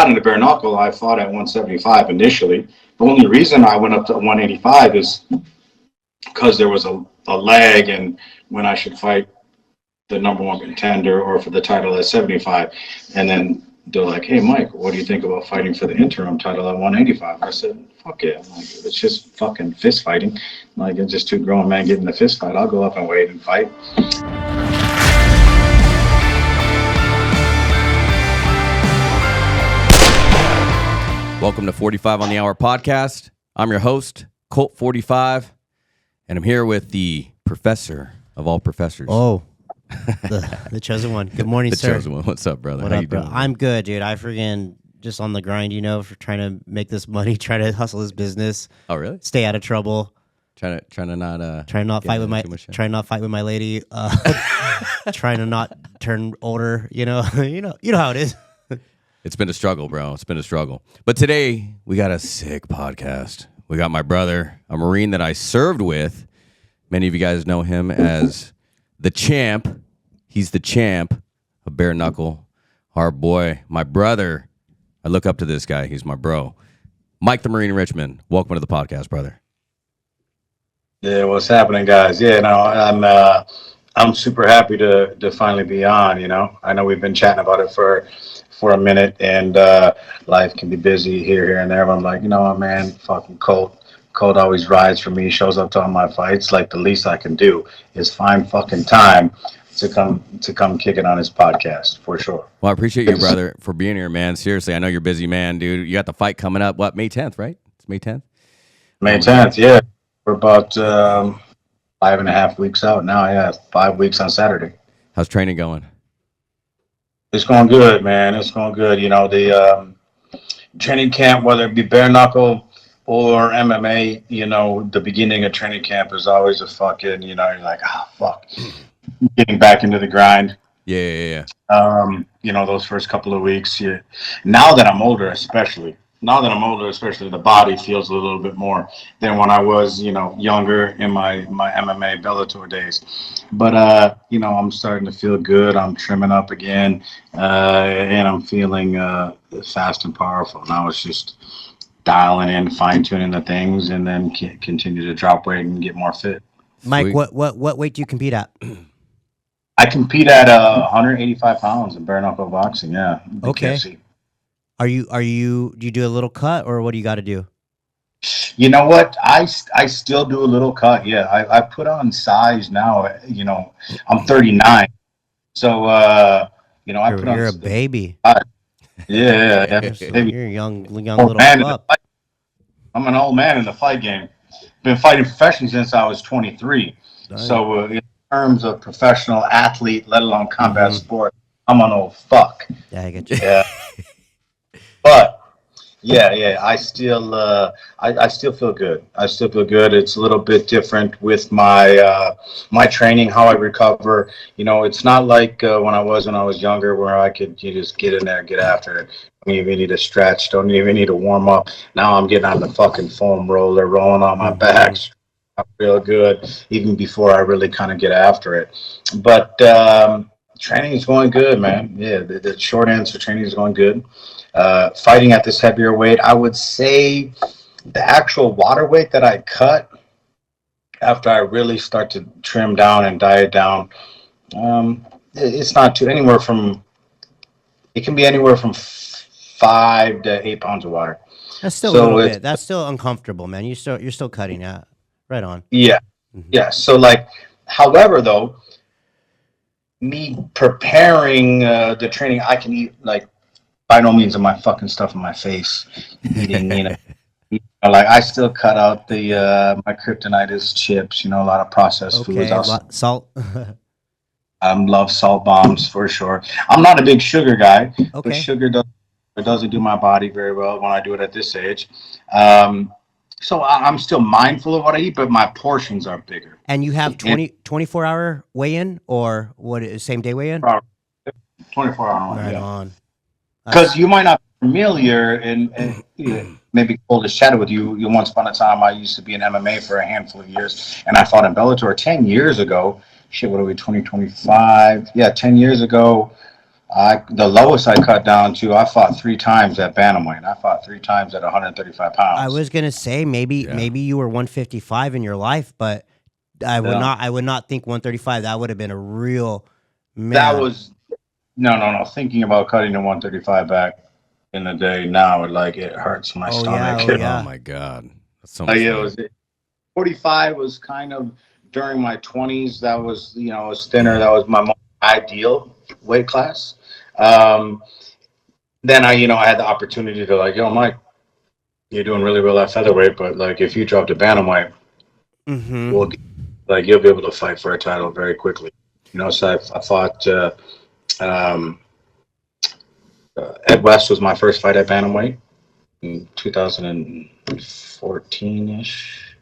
got into bare knuckle, I fought at 175 initially. The only reason I went up to 185 is because there was a lag and when I should fight the number one contender or for the title at 75. And then they're like, hey, Mike, what do you think about fighting for the interim title at 185? I said, fuck yeah. I'm like, it's just fucking fist fighting. Like, it's just two grown men getting in a fist fight. I'll go up and wait and fight. Welcome to 45 on the Hour podcast. I'm your host, Colt 45, and I'm here with the professor of all professors. Oh, the chosen one. Good morning, the sir. Chosen one. What's up, brother? What How up, you doing? bro? I'm good, dude. I freaking just on the grind, for trying to make this money, try to hustle this business. Oh, really? Stay out of trouble. Trying to not not fight with my lady. Trying to not turn older. You know how it is. It's been a struggle, bro. It's been a struggle. But today, we got a sick podcast. We got my brother, a Marine that I served with. Many of you guys know him as the champ. He's the champ of bare knuckle. Our boy, my brother. I look up to this guy. He's my bro. Mike the Marine Richman. Welcome to the podcast, brother. Yeah, what's happening, guys? Yeah, no, I'm super happy to finally be on, I know we've been chatting about it for a minute, and life can be busy here and there. But I'm like, you know what, man, fucking Colt always rides for me, shows up to all my fights. Like, the least I can do is find fucking time to come kick it on his podcast, for sure. Well, I appreciate you, brother, for being here, man. Seriously, I know you're a busy, man, dude. You got the fight coming up, what, May 10th, right? It's May 10th? May 10th, yeah. We're about 5.5 weeks out now, yeah. 5 weeks on Saturday. How's training going? It's going good, man. It's going good. The training camp, whether it be bare knuckle or MMA, the beginning of training camp is always a fucking, you're like, fuck. Getting back into the grind. Yeah. Those first couple of weeks. Yeah. Now that I'm older, especially, the body feels a little bit more than when I was, younger in my MMA Bellator days. But, I'm starting to feel good. I'm trimming up again, and I'm feeling fast and powerful. Now it's just dialing in, fine-tuning the things, and then continue to drop weight and get more fit. Mike, what weight do you compete at? I compete at 185 pounds in bare knuckle boxing, yeah. BKFC. Okay. Do you do a little cut, or what do you got to do? You know what? I still do a little cut. Yeah, I put on size now. I'm 39, so I put on. You're a baby. Yeah. You're a young little pup. I'm an old man in the fight game. Been fighting professionally since I was 23. Nice. So in terms of professional athlete, let alone combat sport, I'm an old fuck. Yeah, I get you. Yeah. But yeah, I still I still feel good. It's a little bit different with my my training, how I recover. It's not like when I was younger, where you just get in there and get after it. Don't even need to stretch. Don't even need to warm up. Now I'm getting on the fucking foam roller, rolling on my back. I feel good even before I really kind of get after it. But training is going good, man. Yeah, the short answer, training is going good. Fighting at this heavier weight, I would say the actual water weight that I cut after I really start to trim down and diet down, it's not too it can be anywhere from 5 to 8 pounds of water. That's still a little bit. That's still uncomfortable, man. You're still cutting out. Right on. Yeah. Mm-hmm. Yeah. So however, though, me preparing the training, I can eat by no means am I fucking stuffing my face eating, I still cut out my kryptonite is chips, a lot of processed foods. Salt. Love salt bombs for sure. I'm not a big sugar guy, but sugar doesn't do my body very well when I do it at this age. So I'm still mindful of what I eat, but my portions are bigger. And you have 24-hour weigh-in, or what? Same day weigh-in? 24-hour weigh-in. Right yeah. on. Because you might not be familiar, and maybe Colt has chatted with you. Once upon a time, I used to be in MMA for a handful of years, and I fought in Bellator 10 years ago. Shit, what are we, 2025? Yeah, 10 years ago. The lowest I cut down to, I fought 3 times at bantamweight. I fought 3 times at 135 pounds. I was gonna say maybe you were 155 in your life, but I would not think 135. That would have been a real man. That was no. Thinking about cutting to 135 back in the day now, it hurts my stomach. Oh my God, that's so much. It was 45 was kind of during my 20s. That was it was thinner. That was my most ideal weight class. Then I had the opportunity to Mike, you're doing really well at featherweight, but if you drop to bantamweight, you'll be able to fight for a title very quickly. So I fought Ed West was my first fight at bantamweight in 2014-ish.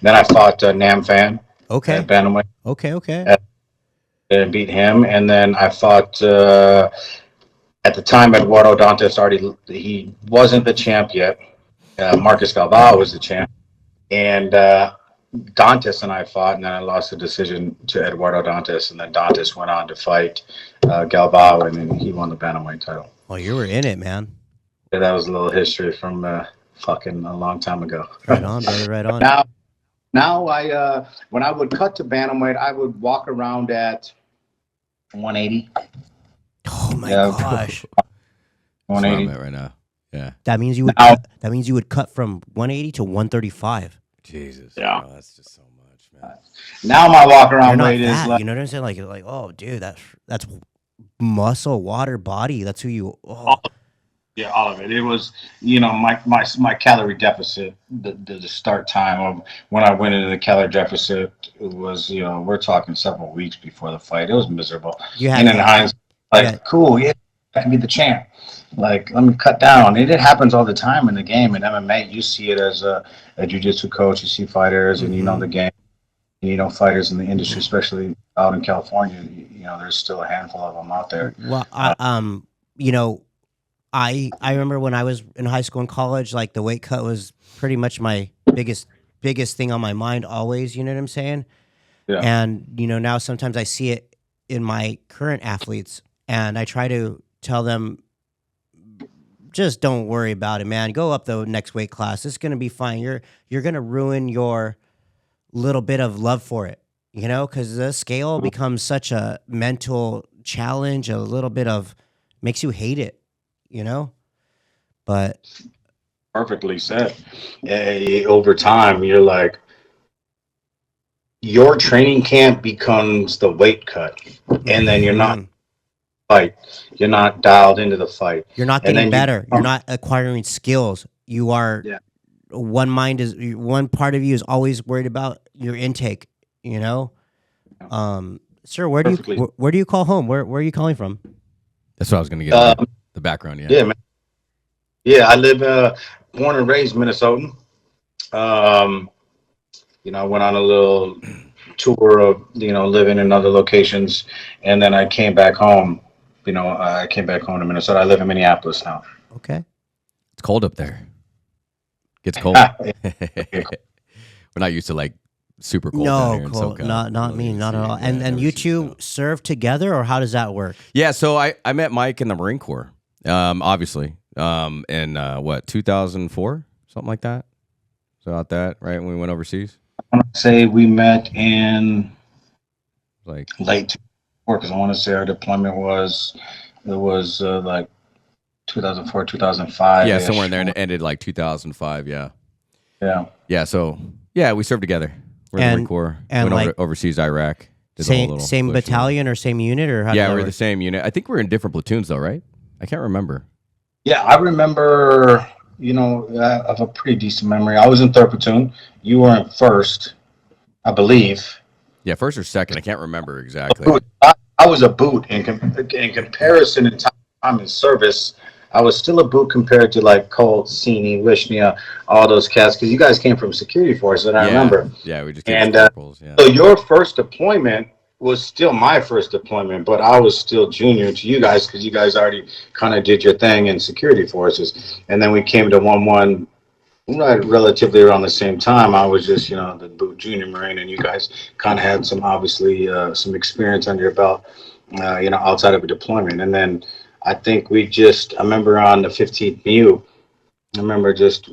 Then I fought Nam Phan at bantamweight. Okay. And beat him. And then I fought at the time Eduardo Dantas he wasn't the champ yet. Marcus Galvao was the champ. And Dantas and I fought, and then I lost the decision to Eduardo Dantas, and then Dantas went on to fight Galvao, and then he won the bantamweight title. Oh, you were in it, man. Yeah, that was a little history from fucking a long time ago. Right on, brother, right on. Now I when I would cut to bantamweight, I would walk around at 180. Oh my gosh. 180 right now. Yeah. That means you would cut from 180 to 135. Jesus. Yeah. Bro, that's just so much, man. Now my walk around weight is you know what I'm saying? Like, oh, dude, that's muscle, water, body. That's who you. Oh. Yeah, all of it. It was, my calorie deficit. The start time of when I went into the calorie deficit was, we're talking several weeks before the fight. It was miserable. And in hindsight, cool, yeah, I can be the champ. Let me cut down. It happens all the time in the game. In MMA, you see it as a jiu-jitsu coach. You see fighters, and you know the game. And, fighters in the industry, especially out in California. There's still a handful of them out there. Well, I remember when I was in high school and college, the weight cut was pretty much my biggest thing on my mind always. You know what I'm saying? Yeah. And now sometimes I see it in my current athletes, and I try to tell them, just don't worry about it, man. Go up the next weight class. It's gonna be fine. You're gonna ruin your little bit of love for it, because the scale becomes such a mental challenge. A little bit of makes you hate it, But perfectly said. Over time, you're your training camp becomes the weight cut, and then you're not. Fight. You're not dialed into the fight. You're not getting better. You're not acquiring skills. You are one part of you is always worried about your intake, Sir, where do you call home? Where are you calling from? That's what I was going to get the background, Yeah, man. Yeah, I live born and raised Minnesotan. I went on a little tour of, living in other locations, and then I came back home. I came back home to Minnesota. I live in Minneapolis now. Okay. It's cold up there. Gets cold. We're not used to super cold down here in SoCal. Not me, not at all. And you two serve together, or how does that work? Yeah, so I met Mike in the Marine Corps, obviously, in 2004, something like that. So about that, right, when we went overseas? I want to say we met in late 2004, because I want to say our deployment was 2004, 2005. Yeah, somewhere in there, and it ended 2005. Yeah. So we served together. We're in the Marine Corps. And went overseas to Iraq. Same battalion or same unit, or how we're the same unit. I think we're in different platoons though, right? I can't remember. Yeah, I remember. I have a pretty decent memory. I was in 3rd platoon. You were in 1st, I believe. Yeah, 1st or 2nd. I can't remember exactly. I was a boot in comparison in time in service. I was still a boot compared to Colt, Cini, Wishnia, all those cats, because you guys came from security forces, and I remember. Yeah, we just came from so your first deployment was still my first deployment, but I was still junior to you guys, because you guys already kind of did your thing in security forces, and then we came to 1-1 relatively around the same time. I was just the boot junior Marine, and you guys kind of had some obviously some experience under your belt. outside of a deployment. And then I think I remember on the 15th MEU, I remember just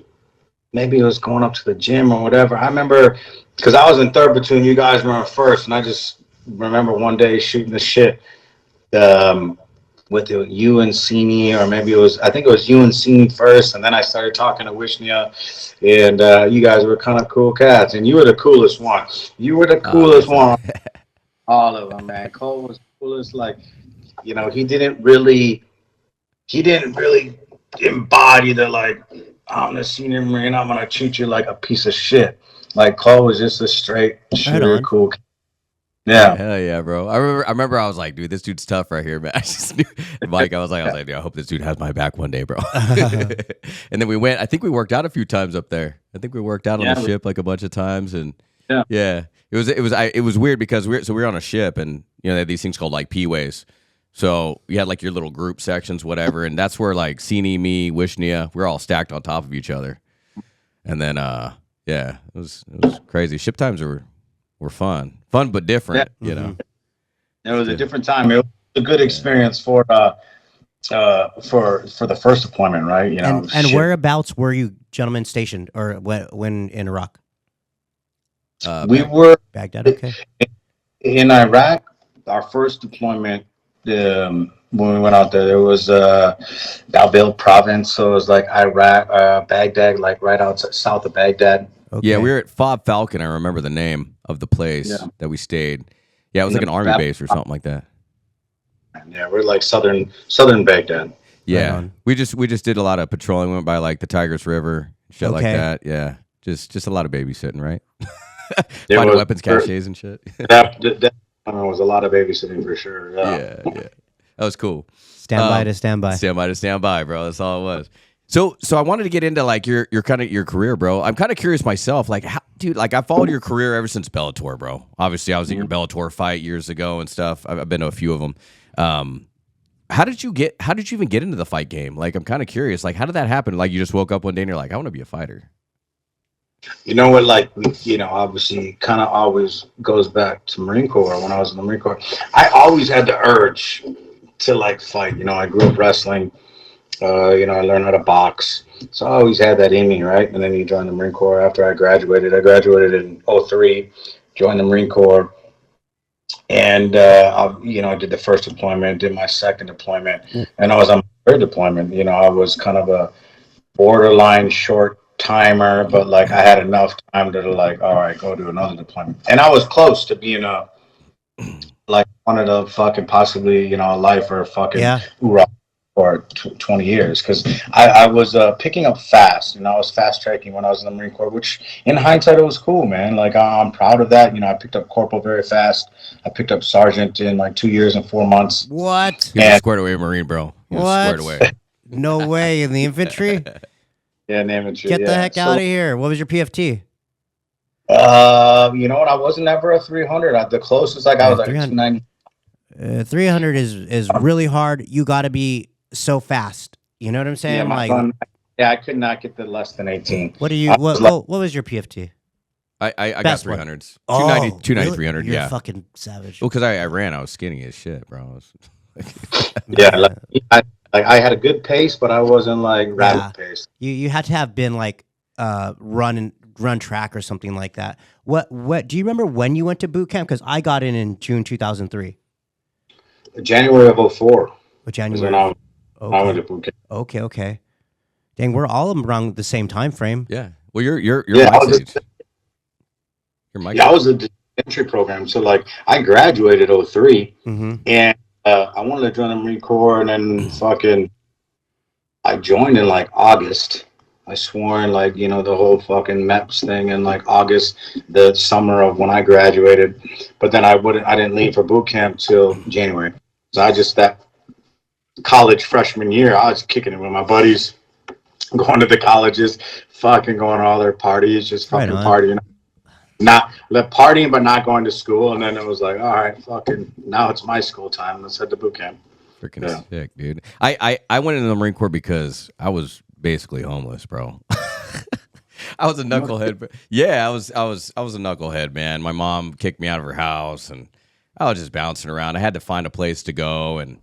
maybe it was going up to the gym or whatever. I remember because I was in 3rd platoon, you guys were in 1st, and I just remember one day shooting the shit with you and Cini, or maybe I think it was you and Cini first, and then I started talking to Wishnia, and you guys were kind of cool cats, and you were the coolest one. You were the coolest one. All of them, man. Cole was coolest. Like, he didn't really embody the like, I'm the senior Marine, I'm gonna treat you like a piece of shit. Like Cole was just a straight shooter, cool. Yeah. Hell yeah, bro. I remember I was like, dude, this dude's tough right here, man. I just knew Mike, I was like, dude, I hope this dude has my back one day, bro. And then I think we worked out a few times up there. I think we worked out on the ship like a bunch of times, and yeah. It was weird because we were on a ship, and they had these things called like P-ways. So you had like your little group sections, whatever, and that's where like Cini, me, Wishnia, we're all stacked on top of each other. And then it was crazy. Ship times were fun but different. It was a different time. It was a good experience for the first deployment, right? And whereabouts were you gentlemen stationed, or when in Iraq? We were Baghdad. Okay. In Iraq. Our first deployment, when we went out there was Dalbil province, so it was like Iraq, Baghdad, like right outside south of Baghdad. Okay. Yeah, we were at Fob Falcon. I remember the name of the place that we stayed. Yeah, it was like an army base or something like that. Yeah, we're like southern Baghdad. Yeah, we just did a lot of patrolling. We went by like the Tigris River, shit like that. Yeah, just a lot of babysitting, right? Finding weapons caches and shit. That was a lot of babysitting for sure. Yeah. That was cool. Standby to standby. Standby to standby, bro. That's all it was. So I wanted to get into like your kind of your career, bro. I'm kind of curious myself, like how, dude, like I followed your career ever since Bellator, bro. Obviously, I was at your Bellator fight years ago and stuff. I've been to a few of them. How did you even get into the fight game? Like, I'm kind of curious. Like, how did that happen? Like, you just woke up one day and you're like, I want to be a fighter. You know what? Like, obviously, kind of always goes back to Marine Corps. When I was in the Marine Corps, I always had the urge to like fight. I grew up wrestling. I learned how to box, so I always had that in me, right? And then you join the Marine Corps after I graduated. I graduated in 2003, joined the Marine Corps, and I did the first deployment, did my second deployment, and I was on my 3rd deployment. I was kind of a borderline short timer, but like I had enough time to like, all right, go do another deployment, and I was close to being like one of the fucking possibly a lifer fucking hoorah for 20 years, because I was picking up fast, and I was fast tracking when I was in the Marine Corps, which in hindsight it was cool, man. Like I'm proud of that. I picked up corporal very fast. I picked up sergeant in like 2 years and 4 months. What? You're squared away Marine, bro. You're what? Squared away. No way. In the infantry? Yeah, in the infantry. Get the heck out of here. What was your PFT? You know what? I wasn't ever a 300. The closest I got was like 290. 300 is really hard. You got to be so fast. You know what I'm saying? I could not get the less than 18. What was your PFT? I got 300s. 290, really? 300. You're yeah. Fucking savage. Well, because I ran. I was skinny as shit, bro. I had a good pace, but I wasn't like rapid pace. You had to have been like run track or something like that. What do you remember when you went to boot camp? Because I got in June 2003. January of 2004. January. I went to boot camp. Okay. Dang, we're all around the same time frame. Yeah. Well, you're my age. You're my age. I was a entry program, so like I graduated 2003, and I wanted to join the Marine Corps, and then I joined in like August. I swore in like, the whole fucking MEPS thing in like August, the summer of when I graduated. But then I didn't leave for boot camp till January. So that college freshman year, I was kicking it with my buddies, going to the colleges, fucking going to all their parties, just fucking partying. Not partying, but not going to school. And then it was like, all right, fucking, now it's my school time. Let's head to boot camp. Freaking sick, dude. I went into the Marine Corps because I was basically homeless, bro. I was a knucklehead. Yeah, I was a knucklehead, man. My mom kicked me out of her house, and I was just bouncing around. I had to find a place to go, and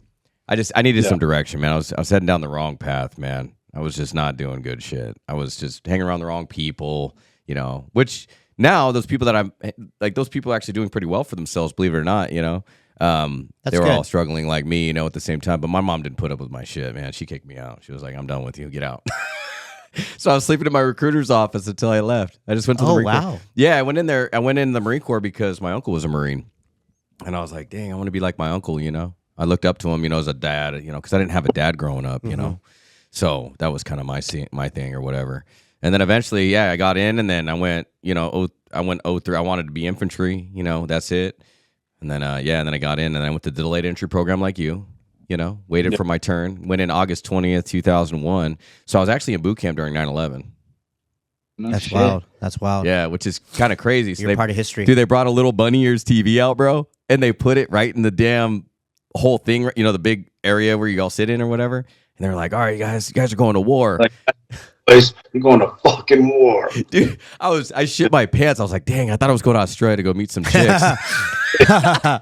I needed some direction, man. I was heading down the wrong path, man. I was just not doing good shit. I was just hanging around the wrong people, you know, which now those people that I'm like, those people are actually doing pretty well for themselves, believe it or not, you know. They were all struggling like me, you know, at the same time. But my mom didn't put up with my shit, man. She kicked me out. She was like, "I'm done with you. Get out." So I was sleeping in my recruiter's office until I left. I just went to the Marine Corps. Yeah, I went in there. I went in the Marine Corps because my uncle was a Marine. And I was like, dang, I want to be like my uncle, you know. I looked up to him, you know, as a dad, you know, because I didn't have a dad growing up, you know. So that was kind of my thing or whatever. And then eventually, yeah, I got in, and then I went, you know, I went 03. I wanted to be infantry, you know, that's it. And then, and then I got in, and I went to the delayed entry program like you know, waited for my turn. Went in August 20th, 2001. So I was actually in boot camp during 9/11. That's wild. That's wild. Yeah, which is kind of crazy. So You're part of history. Dude, they brought a little bunny ears TV out, bro, and they put it right in the damn whole thing, you know, the big area where you all sit in or whatever. And they were like, all right, you guys are going to war. Like, you're going to fucking war. Dude, I shit my pants. I was like, dang, I thought I was going to Australia to go meet some chicks. I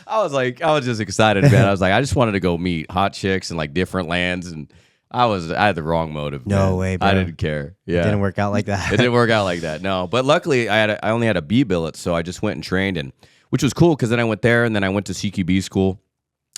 was just excited, man. I was like, I just wanted to go meet hot chicks in like different lands, and I had the wrong motive. No man. way, bro. I didn't care. Yeah, it didn't work out like that. It didn't work out like that. No, but luckily I only had a B billet, so I just went and trained, and which was cool because then I went there, and then I went to CQB school.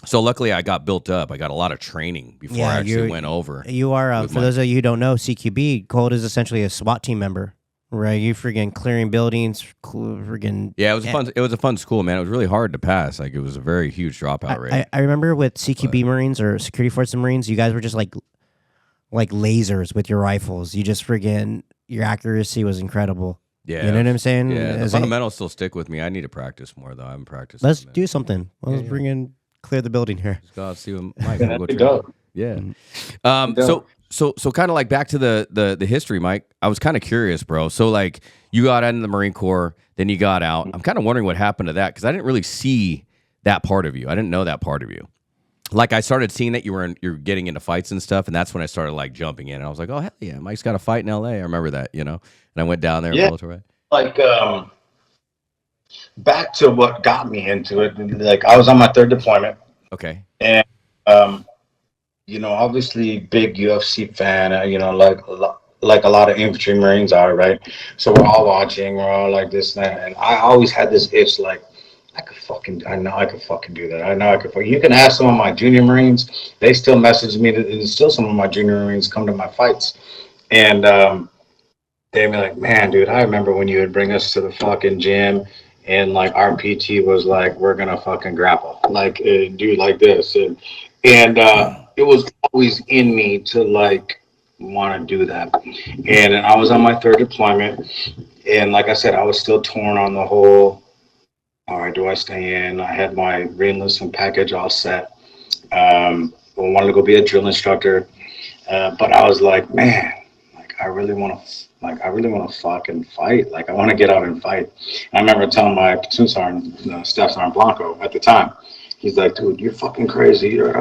So luckily I got built up. I got a lot of training before I actually went over. You are for those of you who don't know, CQB Colt is essentially a SWAT team member. Right, you friggin' clearing buildings, friggin'. Yeah, it was a fun school, man. It was really hard to pass. Like, it was a very huge dropout rate. I remember with CQB Marines or Security Forces Marines, you guys were just like lasers with your rifles. You just friggin' your accuracy was incredible. Yeah, you know what I'm saying. Yeah, the fundamentals still stick with me. I need to practice more though. I haven't practiced. Let's do something. Let's bring in clear the building here. Let's go see what Mike. Go. Yeah. So kind of like back to the history, Mike. I was kind of curious, bro. So like you got into the Marine Corps, then you got out. I'm kind of wondering what happened to that because I didn't really see that part of you. I didn't know that part of you. Like I started seeing that you're getting into fights and stuff, and that's when I started like jumping in. And I was like, oh hell yeah, Mike's got a fight in L.A. I remember that, you know. And I went down there. Yeah. Like back to what got me into it. Like I was on my third deployment. Okay. And you know, obviously big UFC fan, you know, like a lot of infantry Marines are, right? So we're all watching, we're all like this and that. And I always had this itch, like, I know I could fucking do that. I know I could. You can ask some of my junior Marines. They still message me. There's still some of my junior Marines come to my fights. And they'd be like, man, dude, I remember when you would bring us to the fucking gym and like our PT was like, we're going to fucking grapple. Like, do like this. And it was always in me to like want to do that. And I was on my third deployment, and like I said, I was still torn on the whole, all right, do I stay in? I had my re-enlistment package all set. I wanted to go be a drill instructor, but I was like, man, like I really want to fucking fight. Like I want to get out and fight. And I remember telling my platoon sergeant, Staff Sergeant Blanco at the time. He's like, dude, you're fucking crazy. You're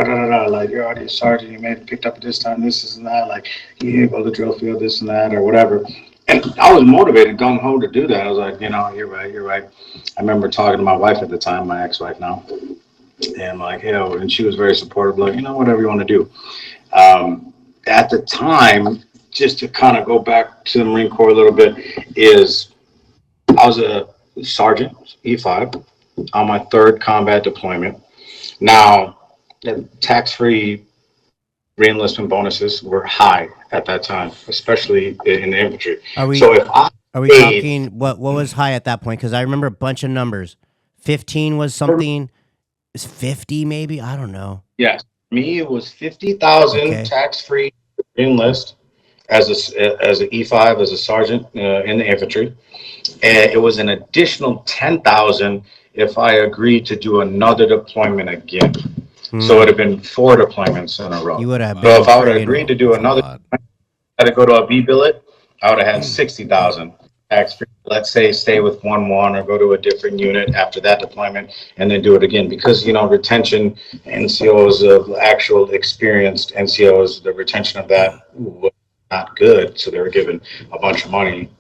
like, you're already a sergeant. You made it picked up at this time, this and that. Like, you go to the drill field, this and that, or whatever. And I was motivated, gung ho to do that. I was like, you know, you're right. I remember talking to my wife at the time, my ex-wife now, and like, hell, and she was very supportive, like, you know, whatever you want to do. At the time, just to kind of go back to the Marine Corps a little bit, is I was a sergeant, E5, on my third combat deployment. Now, tax-free re-enlistment bonuses were high at that time, especially in the infantry. Are we talking what was high at that point? Because I remember a bunch of numbers. 15 was something. Is 50 maybe? I don't know. Yes, me it was 50,000 tax-free enlist as an E5 as a sergeant in the infantry, and it was an additional 10,000 if I agreed to do another deployment again. So it would have been 4 deployments in a row. You would have. So if I would have agreed to do another, I had to go to a B billet. I would have had 60,000 tax free. Let's say stay with 1-1 or go to a different unit after that deployment and then do it again, because you know retention NCOs of actual experienced NCOs, the retention of that was not good. So they were given a bunch of money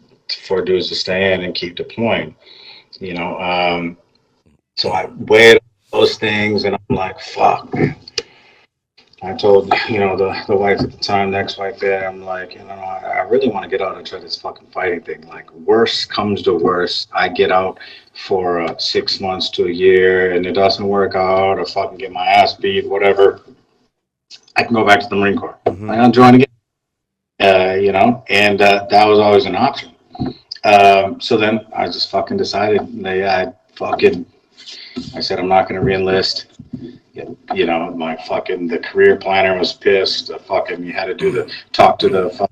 for dudes to stay in and keep deploying. You know. So I weighed those things, and I'm like, fuck, man. I told, the wife at the time, the ex-wife there, I'm like, I really want to get out and try this fucking fighting thing. Like, worst comes to worst, I get out for 6 months to a year, and it doesn't work out, or fucking get my ass beat, whatever. I can go back to the Marine Corps. I'll join again. And that was always an option. So then I just fucking decided, I said, I'm not going to re-enlist. The career planner was pissed. You had to talk to the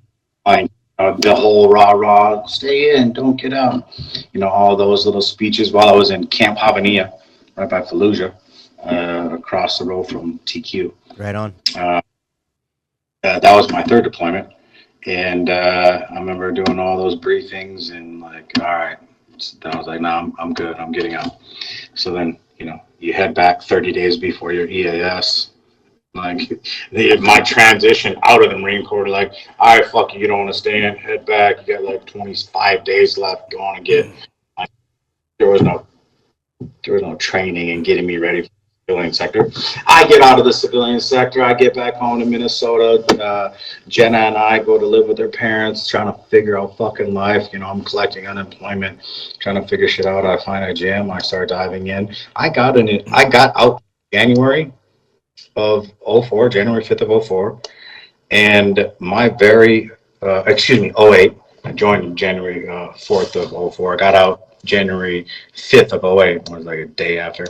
whole rah, stay in, don't get out. All those little speeches while I was in Camp Havania, right by Fallujah, across the road from TQ. Right on. That was my third deployment. And I remember doing all those briefings and like, all right. So then I was like, no, I'm good. I'm getting out. So then, you head back 30 days before your EAS. Like my transition out of the Marine Corps, like, all right, fuck you, don't want to stay in, head back. You got like 25 days left. Go on and get. There was no training and getting me ready for the civilian sector. I get out of the civilian sector. I get back home to Minnesota. Jenna and I go to live with her parents, trying to figure out fucking life. I'm collecting unemployment, trying to figure shit out. I find a gym. I start diving in. I got out January of 04, January 5th of 04. And my 08. I joined January 4th of 04. I got out January 5th of 08. It was like a day after.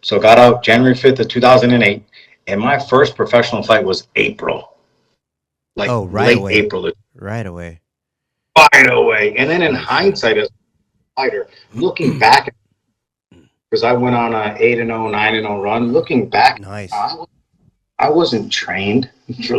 So got out January 5th of 2008. And my first professional fight was April. Like right late away. April. Right away. Right away. And then in hindsight, as a fighter, looking back, because I went on a 8-0, 9-0 run, looking back, Nice. I wasn't trained for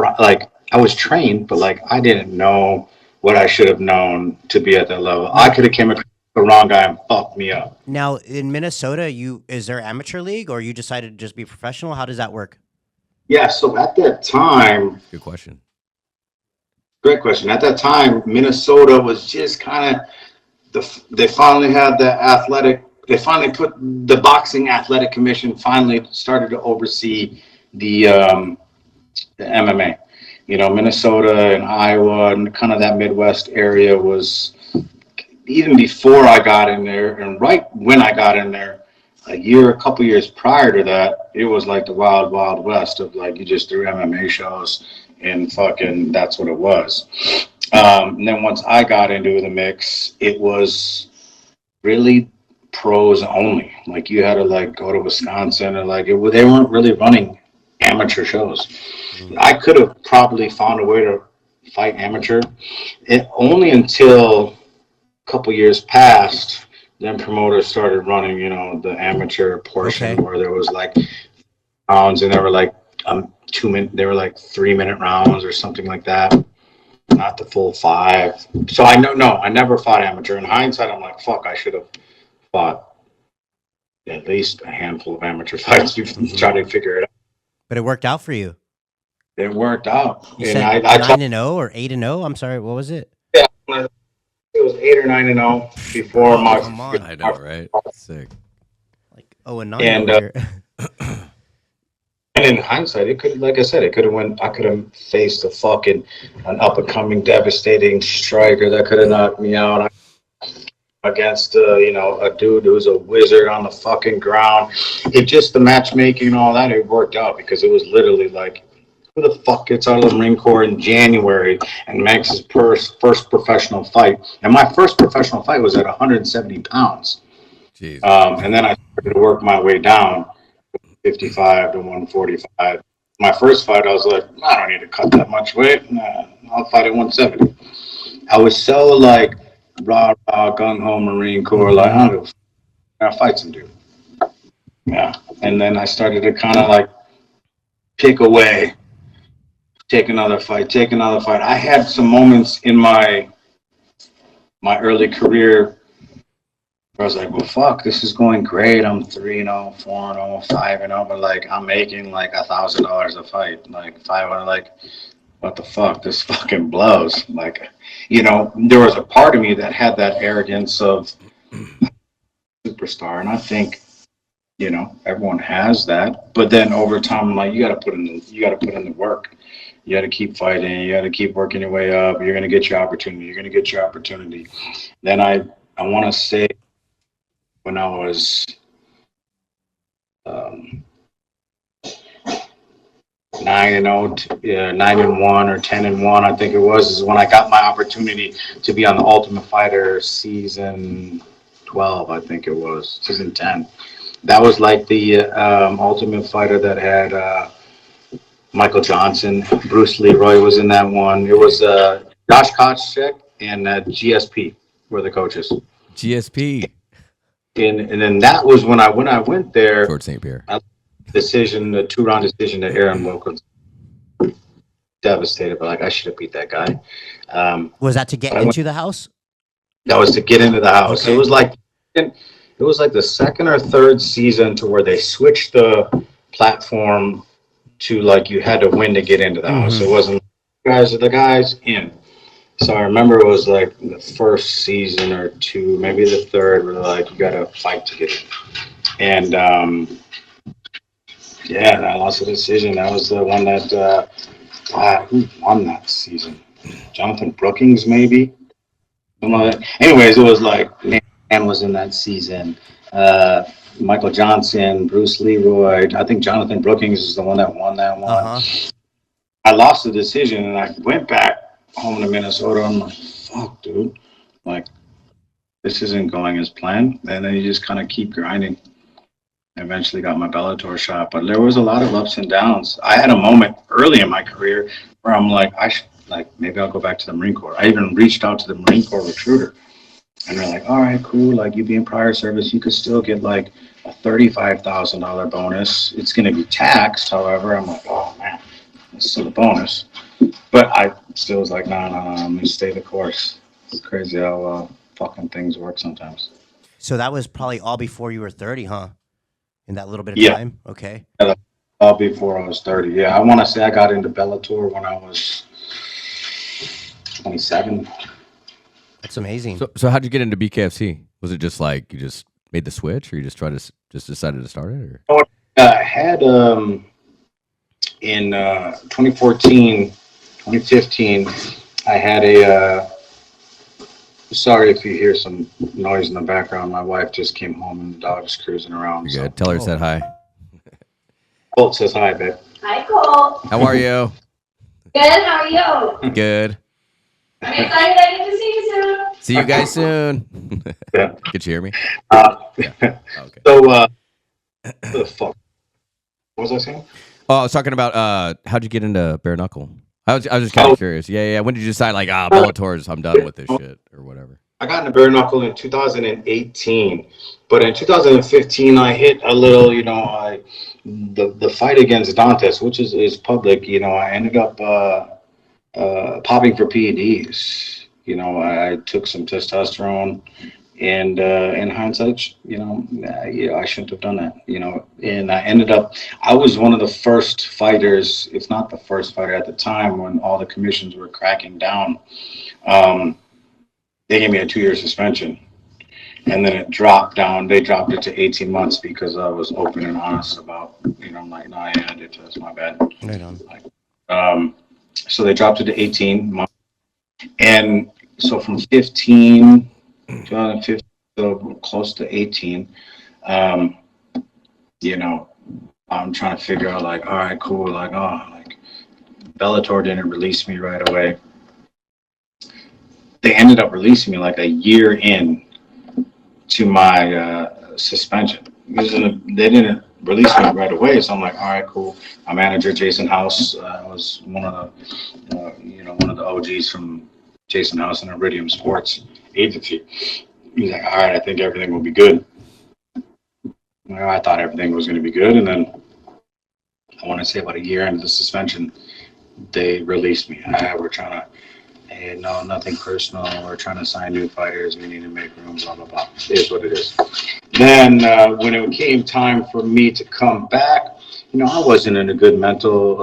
I was trained, but like I didn't know what I should have known to be at that level. I could have came across the wrong guy and fucked me up. Now in Minnesota, is there amateur league or you decided to just be professional? How does that work? Yeah, so at that time, Good question. Great question. At that time, Minnesota was just kind of they finally had the athletic. They finally put the Boxing Athletic Commission finally started to oversee the MMA. Minnesota and Iowa and kind of that Midwest area was, even before I got in there and right when I got in there, a couple years prior to that, it was like the wild, wild west of like you just threw MMA shows and fucking that's what it was. And then once I got into the mix, it was really pros only. Like you had to like go to Wisconsin or like they weren't really running amateur shows. I could have probably found a way to fight amateur. It only until a couple years passed, then promoters started running, the amateur portion where there was like rounds and they were like 2 minute, they were like 3-minute rounds or something like that. Not the full 5. So I never fought amateur. In hindsight, I'm like, fuck, I should have fought at least a handful of amateur fights to try to figure it out. But it worked out for you. It worked out. You said 9-0 or 8-0. I'm sorry, what was it? Yeah, it was 8 or 9-0 before my. Come on. I know, right? Sick. Like 0-9 and over here. And in hindsight, it could, like I said, I could have faced an up and coming devastating striker that could have knocked me out against a dude who's a wizard on the fucking ground. It just the matchmaking and all that, it worked out because it was literally like, who the fuck gets out of the Marine Corps in January and makes his first professional fight? And my first professional fight was at 170 pounds. Jeez. And then I started to work my way down 55 to 145. My first fight, I was like, I don't need to cut that much weight. Nah, I'll fight at 170. I was so like raw, gung-ho Marine Corps, like, I'll fight some dude. Yeah. And then I started to kind of like pick away, take another fight. I had some moments in my early career I was like, well, fuck, this is going great. I'm 3-0, 4-0, 5-0, but like I'm making like $1,000 a fight, like 500. Like, what the fuck? This fucking blows. Like, there was a part of me that had that arrogance of superstar. And I think, everyone has that. But then over time, like, you got to put in the work. You got to keep fighting. You got to keep working your way up. You're going to get your opportunity. Then I want to say when I was 9-0, 9-1 or 10-1, I think it was, is when I got my opportunity to be on the Ultimate Fighter season 12. I think it was season 10. That was like the Ultimate Fighter that had Michael Johnson, Bruce Leroy was in that one. It was Josh Koscheck and GSP were the coaches. GSP. And then that was when I went there. George St. Pierre. The 2-round decision to Aaron Wilkins. Devastated, but like, I should have beat that guy. Was that to get into the house? That was to get into the house. Okay. It was like the second or third season to where they switched the platform to like you had to win to get into the house. It wasn't guys are the guys in. So I remember it was like the first season or two, maybe the third, where like you got to fight to get in. And I lost the decision. That was the one that who won that season? Jonathan Brookings, maybe. Anyways, it was like man was in that season. Michael Johnson, Bruce Leroy. I think Jonathan Brookings is the one that won that one. I lost the decision, and I went back home to Minnesota. I'm like, fuck, dude. Like, this isn't going as planned. And then you just kind of keep grinding. Eventually got my Bellator shot, but there was a lot of ups and downs. I had a moment early in my career where I'm like, maybe I'll go back to the Marine Corps. I even reached out to the Marine Corps recruiter. And they're like, all right, cool. Like, you be in prior service, you could still get like a $35,000 bonus. It's going to be taxed, however. I'm like, oh, man, it's still a bonus. But I still was like, no, I'm going to stay the course. It's crazy how fucking things work sometimes. So that was probably all before you were 30, huh? In that little bit of time? Okay. All before I was 30. Yeah, I want to say I got into Bellator when I was 27. That's amazing. So how'd you get into BKFC? Was it just like you just made the switch, or you just decided to start it? Or? I had in 2014, 2015, I had a. Sorry if you hear some noise in the background. My wife just came home and the dog's cruising around. You're good. Tell her I said hi. Colt says hi, babe. Hi, Colt. How are you? Good. How are you? Good. I'm excited I get to see you soon. See you guys soon. Yeah. Could you hear me? Yeah. Okay. So, what the fuck? What was I saying? Oh, I was talking about how'd you get into bare-knuckle? I was just kind of curious. Yeah. When did you decide like, Bellator's, I'm done with this shit or whatever? I got into bare-knuckle in 2018, but in 2015 I hit a little, the fight against Dantes, which is public. I ended up popping for PEDs. I took some testosterone, and in hindsight, I shouldn't have done that. And I ended up. I was one of the first fighters, if not the first fighter at the time, when all the commissions were cracking down. They gave me a 2-year suspension, and then it dropped down. They dropped it to 18 months because I was open and honest about. I'm like, no, I did this. My bad. Right on. So they dropped it to 18 months, and so from 2015 to close to 18, I'm trying to figure out like, all right, cool, like, Bellator didn't release me right away. They ended up releasing me like a year in to my suspension because they didn't release me right away. So I'm like, all right, cool. My manager, Jason House, was one of the OGs from Jason House and Iridium Sports Agency. He's like, all right, I think everything will be good. Well, I thought everything was going to be good, and then I want to say about a year into the suspension, they released me. We're trying to. Hey, no, nothing personal. We're trying to sign new fighters. We need to make room, blah, blah, blah. It is what it is. Then when it came time for me to come back, I wasn't in a good mental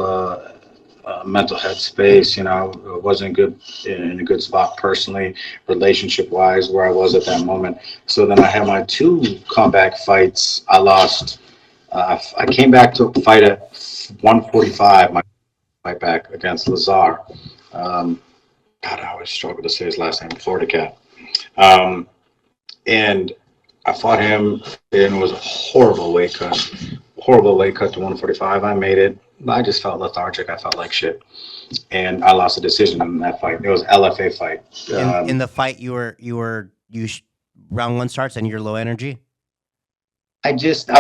mental headspace. You know, I wasn't good in a good spot personally, relationship wise, where I was at that moment. So then I had my 2 comeback fights. I lost. I came back to fight at 145. My fight back against Lazar. God, I always struggle to say his last name. Florida Cat. And I fought him, and it was a horrible weight cut. Horrible weight cut to 145. I made it. I just felt lethargic. I felt like shit, and I lost a decision in that fight. It was LFA fight. In the fight, round 1 starts and you're low energy. I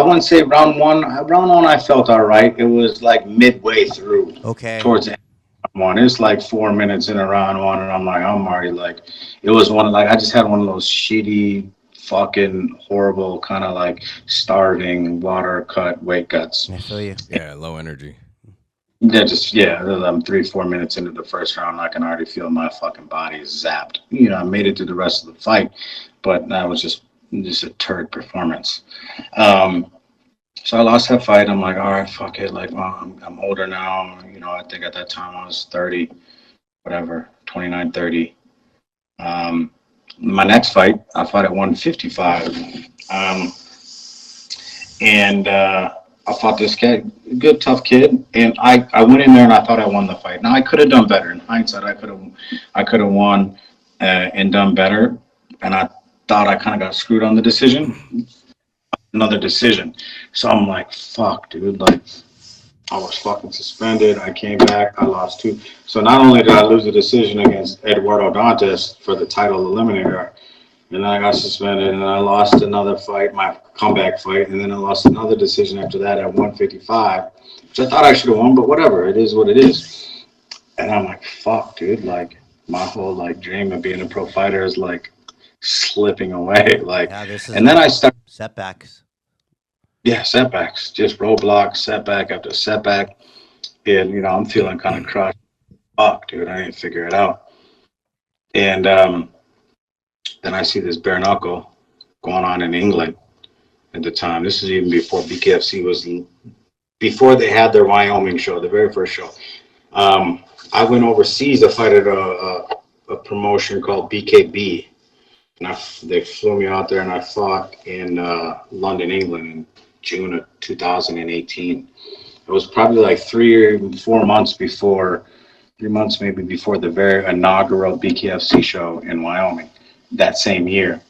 wouldn't say round one. Round one, I felt all right. It was like midway through. Okay. Towards the end of round 1. It's like 4 minutes in a round 1, and I'm already like, it was I just had one of those shitty, fucking horrible kind of like starving water cut weight cuts. I feel you. Yeah, low energy. I'm 3-4 minutes into the first round. I can already feel my fucking body zapped. You know, I made it through the rest of the fight, but that was just a turd performance. So I lost that fight. I'm like, all right, fuck it. Like, well, I'm older now. You know, I think at that time I was 30, whatever, 29, 30. My next fight, I fought at 155. I fought this kid, good, tough kid. And I went in there and I thought I won the fight. Now I could have done better. In hindsight, I could have won and done better. And I thought I kind of got screwed on the decision. Another decision. So I'm like, fuck, dude. Like, I was fucking suspended. I came back. I lost 2. So not only did I lose the decision against Eduardo Dantes for the title eliminator, and then I got suspended, and then I lost another fight, my comeback fight, and then I lost another decision after that at 155, which I thought I should have won, but whatever. It is what it is. And I'm like, fuck, dude. Like, my whole like dream of being a pro fighter is like slipping away. Like, Yeah, and then I started. Setbacks. Yeah, setbacks, just roadblocks, setback after setback. And, you know, I'm feeling kind of crushed. Fuck, dude, I didn't figure it out. And then I see this bare knuckle going on in England at the time. This is even before BKFC was, before they had their Wyoming show, the very first show. I went overseas to fight at a promotion called BKB. And they flew me out there, and I fought in London, England in June of 2018. It was probably like 3 or 4 months before, 3 months maybe before the very inaugural BKFC show in Wyoming that same year.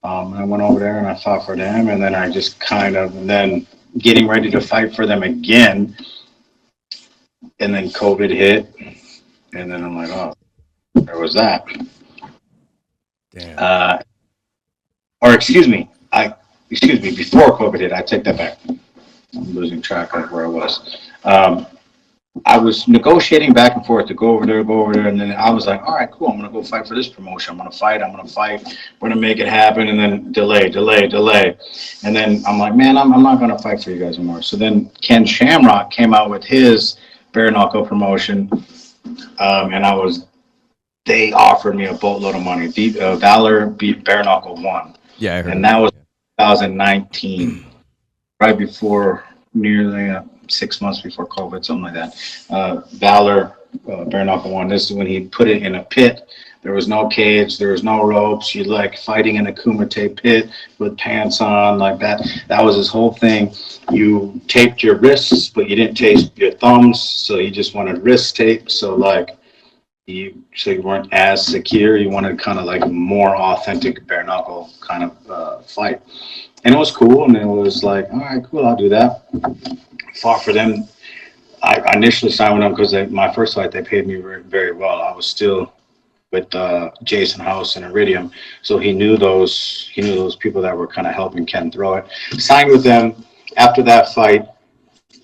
I went over there and I fought for them, and then I just then getting ready to fight for them again, and then COVID hit, and then I'm like, oh, there was that. Damn. Before COVID hit, I take that back. I'm losing track of where I was. I was negotiating back and forth to go over there, and then I was like, all right, cool, I'm going to go fight for this promotion. I'm going to fight, we're going to make it happen, and then delay. And then I'm like, man, I'm not going to fight for you guys anymore. So then Ken Shamrock came out with his bare-knuckle promotion, and they offered me a boatload of money. Valor beat bare-knuckle 1. Yeah, I heard. And that was 2019, right before, nearly 6 months before COVID, something like that. Valor, bare-knuckle 1. This is when he put it in a pit. There was no cage, there was no ropes. You like fighting in a kumite pit with pants on, like that. That was his whole thing. You taped your wrists, but you didn't tape your thumbs, so you just wanted wrist tape. So you weren't as secure. You wanted kind of like a more authentic bare knuckle kind of fight, and it was cool. And it was like, all right, cool, I'll do that. Fought for them. I initially signed with them because my first fight they paid me very, very well. I was still with Jason House and Iridium, so he knew those people that were kind of helping Ken throw it. Signed with them. After that fight,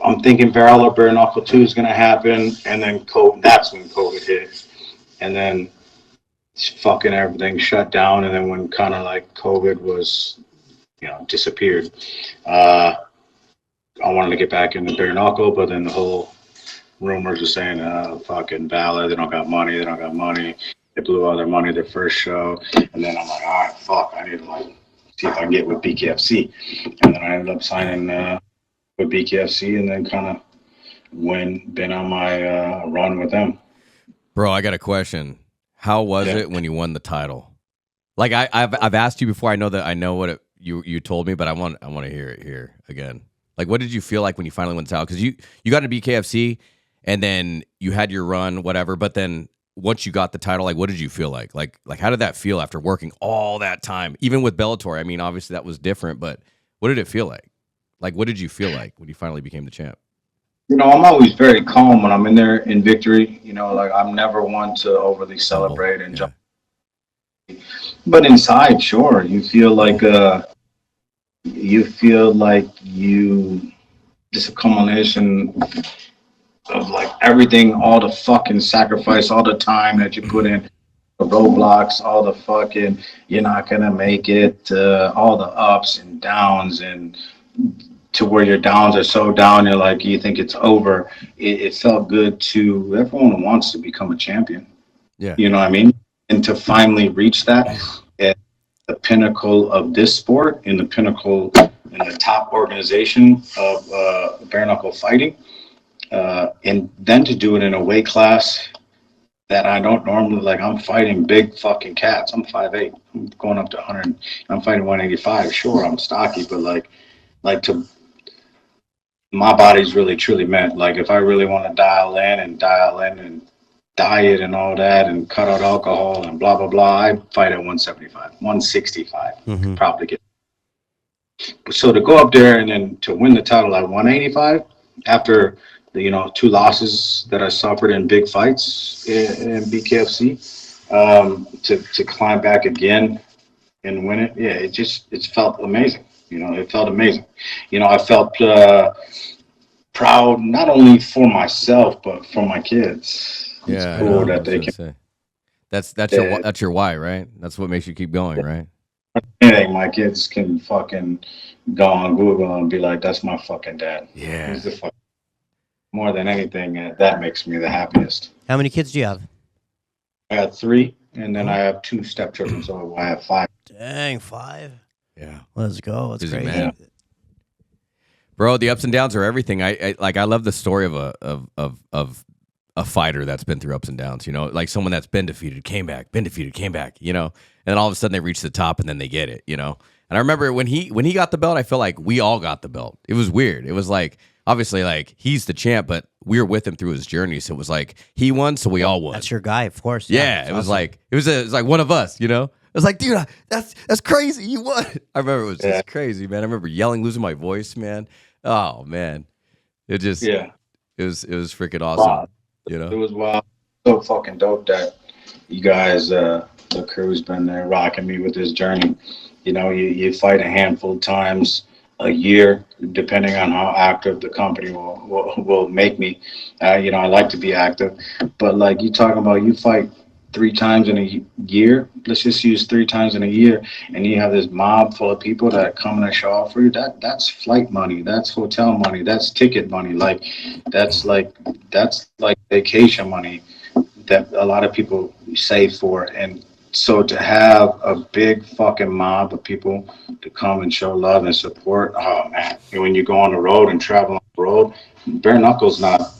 I'm thinking Valor bare knuckle 2 is going to happen, and then that's when COVID hit. And then fucking everything shut down. And then when kind of like COVID was, disappeared, I wanted to get back into bare knuckle, but then the whole rumors are saying, fucking Valor, they don't got money. They blew all their money their first show. And then I'm like, all right, fuck, I need to see if I can get with BKFC. And then I ended up signing with BKFC, and then kind of been on my run with them. Bro, I got a question. How was it when you won the title? Like I've asked you before. I know what you told me, but I want to hear it here again. Like, what did you feel like when you finally won the title? Because you got to BKFC, and then you had your run, whatever. But then once you got the title, like, what did you feel like? Like how did that feel after working all that time, even with Bellator? I mean, obviously that was different, but what did it feel like? Like, what did you feel like when you finally became the champ? You know, I'm always very calm when I'm in there in victory. You know, like I'm never one to overly celebrate and jump. But inside, sure, you feel like just a culmination of like everything, all the fucking sacrifice, all the time that you put in, the roadblocks, all the fucking you're not gonna make it, all the ups and downs, and to where your downs are so down, you're like you think it's over. It felt good to everyone who wants to become a champion. Yeah, you know what I mean, and to finally reach that at the pinnacle of this sport, in the pinnacle in the top organization of bare-knuckle fighting. And then to do it in a weight class that I don't normally like. I'm fighting big fucking cats. I'm 5'8". I'm going up to 100. I'm fighting 185. Sure, I'm stocky, but like to my body's really truly meant. Like if I really want to dial in and diet and all that and cut out alcohol and blah blah blah, I fight at 175, 165. Probably get. So to go up there and then to win the title at 185 after the 2 losses that I suffered in big fights in BKFC, to climb back again and win it, it felt amazing. It felt amazing. I felt proud not only for myself but for my kids. yeah. It's cool that they can. Say. That's your why, right? That's what makes you keep going, right? Anything, my kids can fucking go on Google and be like, "That's my fucking dad." Yeah. He's the fuck. More than anything, that makes me the happiest. How many kids do you have? I got 3, and then I have 2 stepchildren, so I have 5. Dang, 5. Yeah. Let's go. That's Busy crazy. man. Bro, the ups and downs are everything. I love the story of a fighter that's been through ups and downs, like someone that's been defeated, came back, and then all of a sudden they reach the top and then they get it, And I remember when he got the belt, I felt like we all got the belt. It was weird. It was like, obviously, like he's the champ, but we were with him through his journey. So it was like he won, so we all won. That's your guy, of course. Yeah, it was awesome. It was like one of us, It was like, dude, that's crazy. You won. I remember it was just crazy, man. I remember yelling, losing my voice, man. Oh man, it just it was freaking awesome. Wow. It was wild. So fucking dope that you guys, the crew's been there rocking me with this journey. You fight a handful of times a year, depending on how active the company will make me. I like to be active, but like you talking about, you fight 3 times in a year. Let's just use 3 times in a year, and you have this mob full of people that come and show up for you. That's flight money. That's hotel money. That's ticket money. That's like vacation money that a lot of people save for. And so to have a big fucking mob of people to come and show love and support, oh man! And when you go on the road and travel on the road, bare knuckle's not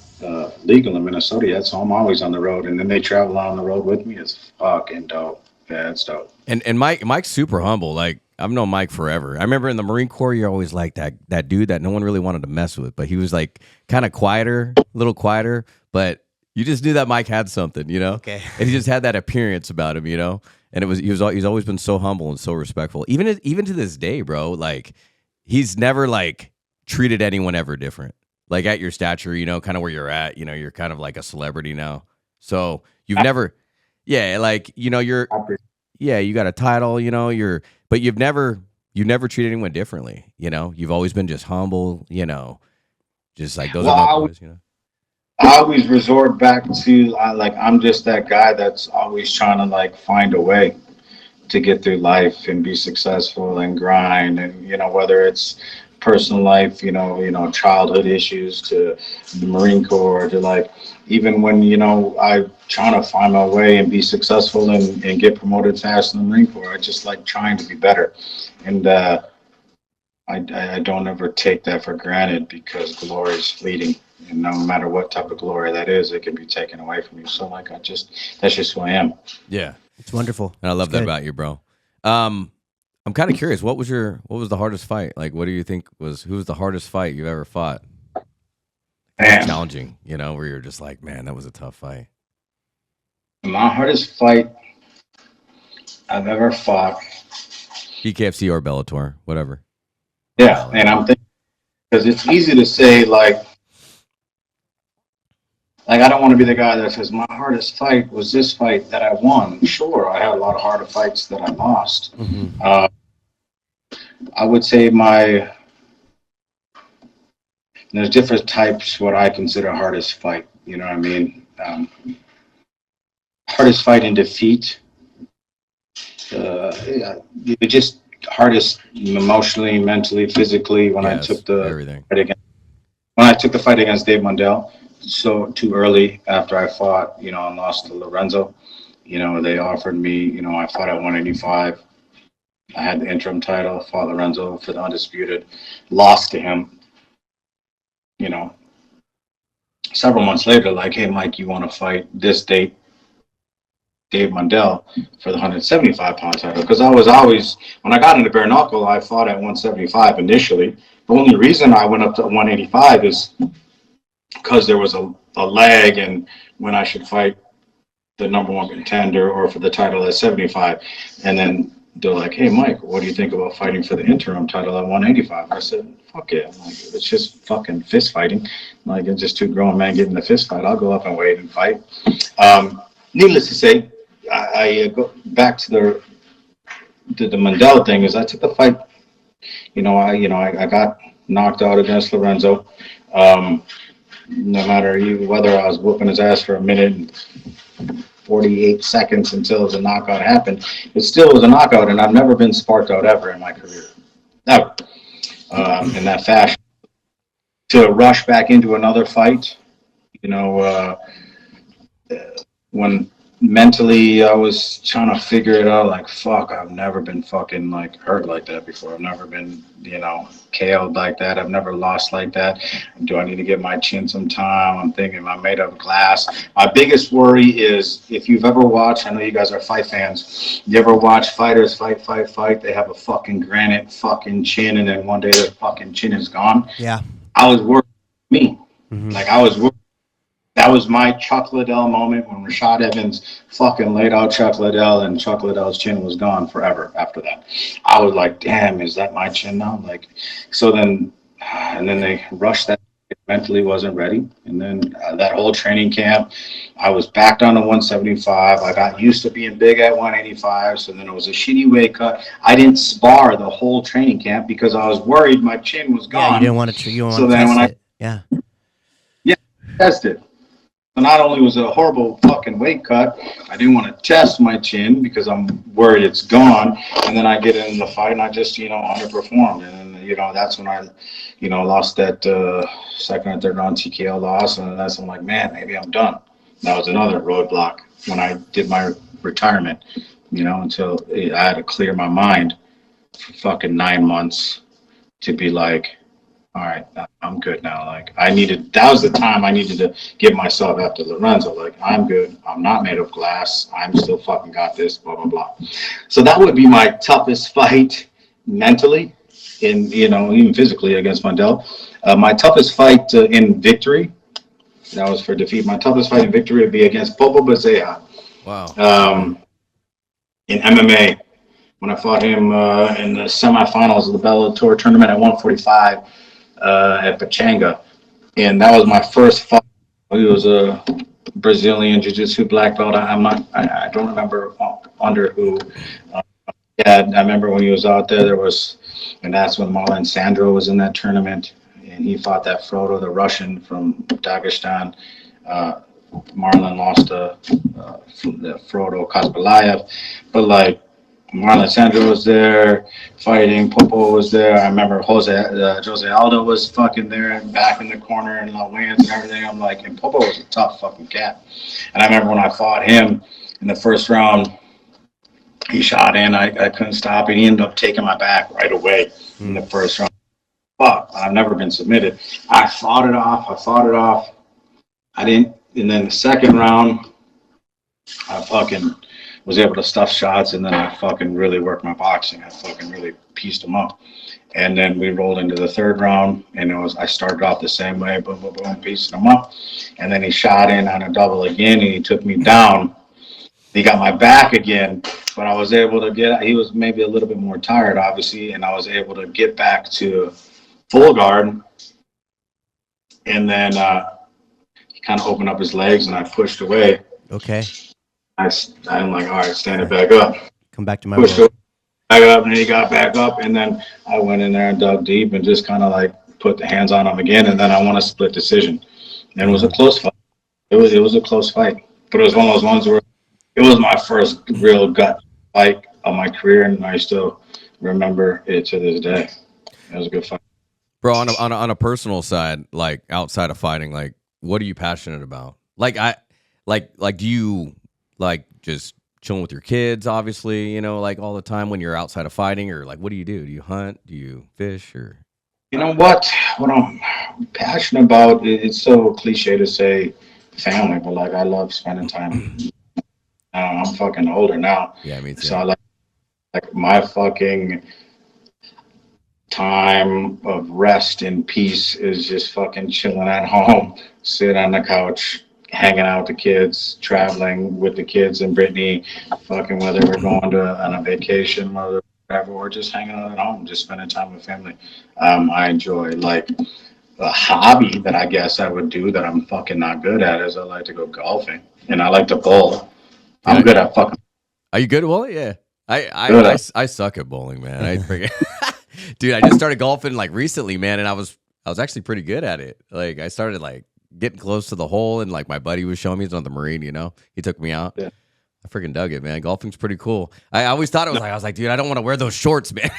legal in Minnesota yet, so I'm always on the road. And then they travel on the road with me. It's fucking dope. Yeah, it's dope. And Mike's super humble. Like I've known Mike forever. I remember in the Marine Corps, you're always like that dude that no one really wanted to mess with, but he was like kind of quieter, a little quieter, but you just knew that Mike had something, Okay. And he just had that appearance about him, And he's always been so humble and so respectful. Even to this day, bro, like he's never like treated anyone ever different. Like at your stature, kind of where you're at, you're kind of like a celebrity now. So you've never, you got a title, but you've never treated anyone differently. You've always been just humble, just like those are my boys, I always resort back to I'm just that guy that's always trying to like find a way to get through life and be successful and grind, and whether it's personal life, childhood issues, to the Marine Corps, to like even when I trying to find my way and be successful and get promoted fast in the Marine Corps. I just like trying to be better, and I don't ever take that for granted because glory is fleeting. And no matter what type of glory that is, it can be taken away from you. So like that's just who I am. Yeah. It's wonderful. And I love It's that good. about you, bro. I'm kind of curious. What was the hardest fight? Like, what do you think who was the hardest fight you've ever fought? Man, Challenging, where you're just like, man, that was a tough fight. my hardest fight I've ever fought. BKFC or Bellator, whatever. Yeah, and I'm thinking because it's easy to say like I don't want to be the guy that says my hardest fight was this fight that I won. Sure, I had a lot of harder fights that I lost. Mm-hmm. I would say there's different types what I consider hardest fight. You know what I mean? Hardest fight in defeat. Just hardest emotionally, mentally, physically when I took the everything. When I took the fight against Dave Mundell, so too early after I fought, and lost to Lorenzo. They offered me, I fought at 185. I had the interim title, fought Lorenzo for the undisputed, lost to him. Several months later, like, hey, Mike, you want to fight this date, Dave Mundell, for the 175-pound title? Because I was always, when I got into bare-knuckle, I fought at 175 initially. The only reason I went up to 185 is because there was a lag and when I should fight the number one contender or for the title at 75. And then they're like, hey, Mike, what do you think about fighting for the interim title at 185? I said, fuck yeah. Like, it's just fucking fist fighting. Like, it's just two grown men getting in a fist fight. I'll go up and wait and fight. Needless to say, I go back to the Mandela thing is I took the fight. I got knocked out against Lorenzo. No matter whether I was whooping his ass for a minute and 48 seconds until the knockout happened, it still was a knockout, and I've never been sparked out ever in my career, ever, in that fashion. To rush back into another fight, when mentally I was trying to figure it out, like, fuck, I've never been fucking like hurt like that before. I've never been, KO'd like that. I've never lost like that. Do I need to give my chin some time? I'm thinking, am I made of glass? My biggest worry is if you've ever watched, I know you guys are fight fans, you ever watch fighters fight, they have a fucking granite fucking chin and then one day their fucking chin is gone. Yeah. I was worried me. Mm-hmm. Like I was worried. That was my Chuck Liddell moment when Rashad Evans fucking laid out Chuck Liddell and Chuck Liddell's chin was gone forever after that. I was like, damn, is that my chin now? Like, so then, and then they rushed that. It mentally wasn't ready. And then that whole training camp, I was back down to 175. I got used to being big at 185. So then it was a shitty weight cut. I didn't spar the whole training camp because I was worried my chin was gone. Yeah, you didn't want to. You so want then to when test it. Yeah. Tested. So not only was it a horrible fucking weight cut, I didn't want to test my chin because I'm worried it's gone. And then I get in the fight and I just, underperformed. And then, that's when I, lost that second or third round TKO loss. And that's when I'm like, man, maybe I'm done. That was another roadblock when I did my retirement, until I had to clear my mind for fucking 9 months to be like, all right, I'm good now. Like that was the time I needed to give myself after Lorenzo. Like, I'm good. I'm not made of glass. I'm still fucking got this, blah, blah, blah. So that would be my toughest fight mentally and, even physically against Mundell. My toughest fight in victory, that was for defeat. My toughest fight in victory would be against Popo Bezea. Wow. In MMA, when I fought him in the semifinals of the Bellator tournament at 145. At Pachanga, and that was my first fight. He was a Brazilian jiu-jitsu black belt. I don't remember under who. I remember when he was out there. And that's when Marlon Sandro was in that tournament, and he fought that Frodo, the Russian from Dagestan. Marlon lost to Frodo Kazbalayev, but like. Marlon Sandro was there fighting. Popo was there. I remember Jose Aldo was fucking there back in the corner and the wins and everything. I'm like, and Popo was a tough fucking cat. And I remember when I fought him in the first round, he shot in. I couldn't stop it. He ended up taking my back right away in the first round. fuck, I've never been submitted. I fought it off. I didn't, and then the second round, I fucking was able to stuff shots, and then I fucking really worked my boxing. I fucking really pieced him up. And then we rolled into the third round, and I started off the same way, boom, boom, boom, piecing him up. And then he shot in on a double again, and he took me down. He got my back again, but I was able to he was maybe a little bit more tired, obviously, and I was able to get back to full guard. And then he kind of opened up his legs, and I pushed away. Okay. I'm like, all right, stand it back up. Come back to my Pushed world. back up, and then he got back up, and then I went in there and dug deep and just kind of like put the hands on him again, and then I won a split decision. And it was a close fight. It was a close fight, but it was one of those ones where it was my first real gut fight of my career, and I still remember it to this day. It was a good fight. Bro, on a personal side, like outside of fighting, like what are you passionate about? Like do you like just chilling with your kids, obviously, you know, like all the time when you're outside of fighting, or like what do? Do you hunt? Do you fish? Or you know what I'm passionate about, it's so cliche to say family, but like I love spending time. I'm fucking older now. Yeah, me too. So I like my fucking time of rest and peace is just fucking chilling at home, sit on the couch, hanging out with the kids, traveling with the kids and Brittany, fucking whether we're going on a vacation, whatever, or just hanging out at home, just spending time with family. I enjoy like a hobby that I guess I would do that I'm fucking not good at is I like to go golfing and I like to bowl. I'm good at fucking. Are you good at bowling? Yeah. I suck at bowling, man. I forget. Dude, I just started golfing like recently, man, and I was actually pretty good at it. Like I started like getting close to the hole, and like my buddy was showing me, he's on the Marine, you know. He took me out. Yeah. I freaking dug it, man. Golfing's pretty cool. I always thought I was like, dude, I don't want to wear those shorts, man.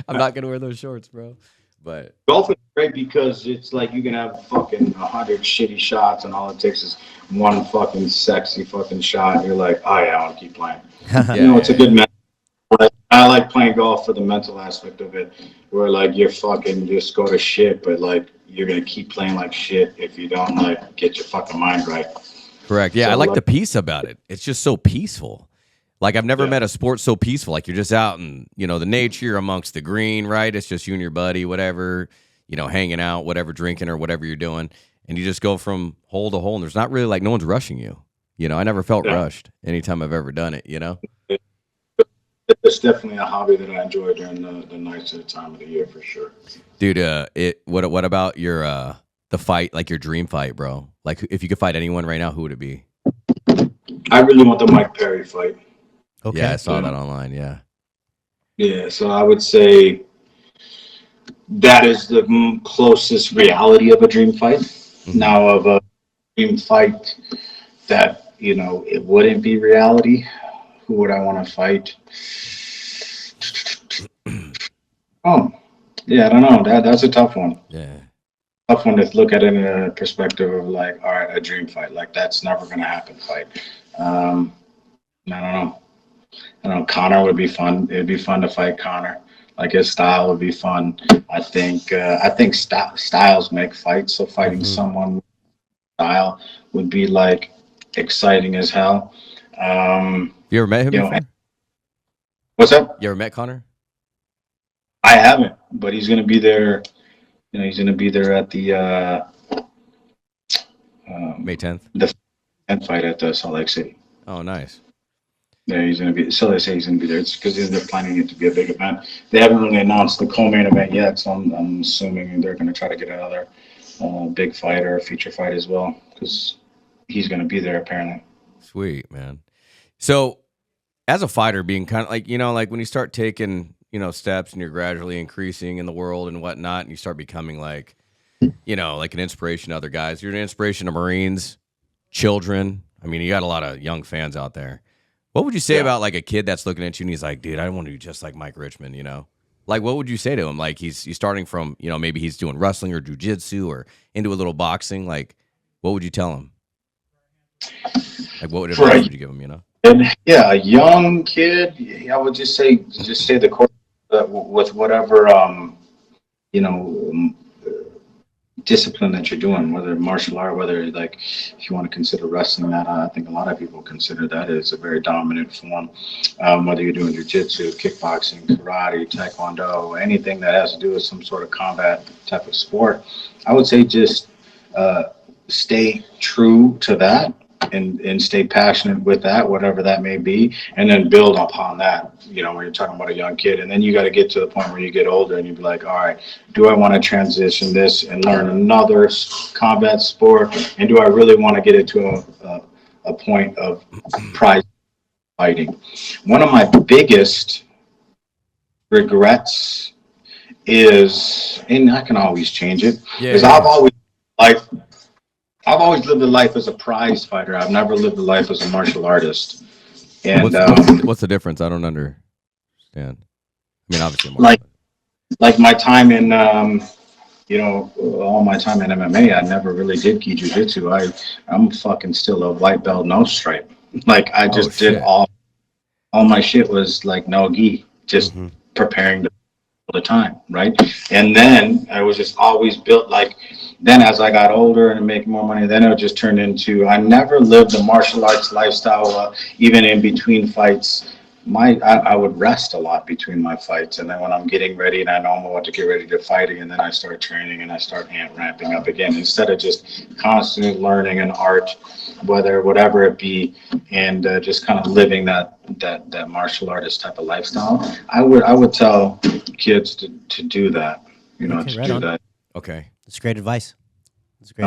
I'm not gonna wear those shorts, bro. But golfing is great because it's like you can have fucking 100 shitty shots, and all it takes is one fucking sexy fucking shot, and you're like, oh yeah, I want to keep playing. You know, it's a good mental. I like playing golf for the mental aspect of it, where like you're fucking just go to shit, but like you're gonna keep playing like shit if you don't like get your fucking mind right. correct. Yeah, So, I like like- the peace about it. It's just so peaceful. Like I've never met a sport so peaceful. Like you're just out in, you know, the nature amongst the green, right? It's just you and your buddy, whatever, you know, hanging out, whatever, drinking or whatever you're doing. And you just go from hole to hole. And there's not really like no one's rushing you. You know, I never felt rushed anytime I've ever done it, you know? It's definitely a hobby that I enjoy during the nights at the time of the year for sure. Dude, what about your the fight, like your dream fight, bro? Like if you could fight anyone right now, who would it be? I really want the Mike Perry fight. Okay. Yeah, I saw that online, yeah. Yeah, so I would say that is the closest reality of a dream fight. Mm-hmm. Now, of a dream fight that, you know, it wouldn't be reality, who would I want to fight? Oh, yeah, I don't know. That's a tough one. Yeah. Tough one to look at it in a perspective of like, all right, a dream fight. Like, that's never going to happen fight. I don't know. I don't know. Connor would be fun. It'd be fun to fight Connor. Like his style would be fun. I think styles make fights. So fighting someone with style would be like exciting as hell. You ever met him You know, before? What's up? You ever met Connor? I haven't, but he's gonna be there. You know, he's gonna be there at the May 10th. end fight at the Salt Lake City. Oh, nice. Yeah, he's gonna be. So they say he's gonna be there. It's because they're planning it to be a big event. They haven't really announced the co-main event yet, so I'm assuming they're gonna try to get another big fight or a feature fight as well, because he's gonna be there apparently. Sweet, man. So, as a fighter, being kind of like, you know, like when you start taking, you know, steps and you're gradually increasing in the world and whatnot, and you start becoming like, you know, like an inspiration to other guys. You're an inspiration to Marines, children. I mean, you got a lot of young fans out there. What would you say about like a kid that's looking at you and he's like, dude, I want to be just like Mike Richman, you know? Like, what would you say to him? Like, he's starting from, you know, maybe he's doing wrestling or jujitsu or into a little boxing. Like, what would you tell him? Like, what advice would you give him, you know? And yeah, a young kid, I would just say the course with whatever you know, discipline that you're doing, whether martial art, whether like if you want to consider wrestling, that I think a lot of people consider that as a very dominant form. Whether you're doing jiu-jitsu, kickboxing, karate, taekwondo, anything that has to do with some sort of combat type of sport, I would say just stay true to that and stay passionate with that, whatever that may be, and then build upon that. You know, when you're talking about a young kid, and then you got to get to the point where you get older and you be like, all right, do I want to transition this and learn another combat sport, and do I really want to get it to a point of prize fighting? One of my biggest regrets is, and I can always change it, is I've always lived a life as a prize fighter. I've never lived a life as a martial artist. And what's the difference? I don't understand. I mean, obviously, like my time in, all my time in MMA, I never really did gi jiu-jitsu. I'm fucking still a white belt, no stripe. Like I just did all my shit was like no gi, just preparing all the time, right? And then I was just always built like. Then as I got older and making more money, then it just turned into, I never lived a martial arts lifestyle, even in between fights. I would rest a lot between my fights. And then when I'm getting ready and I know I'm about to get ready to fighting, and then I start training and I start ramping up again, instead of just constantly learning an art, whatever it be, and just kind of living that martial artist type of lifestyle. I would tell kids to do that, that. Okay. That's great advice. That's great.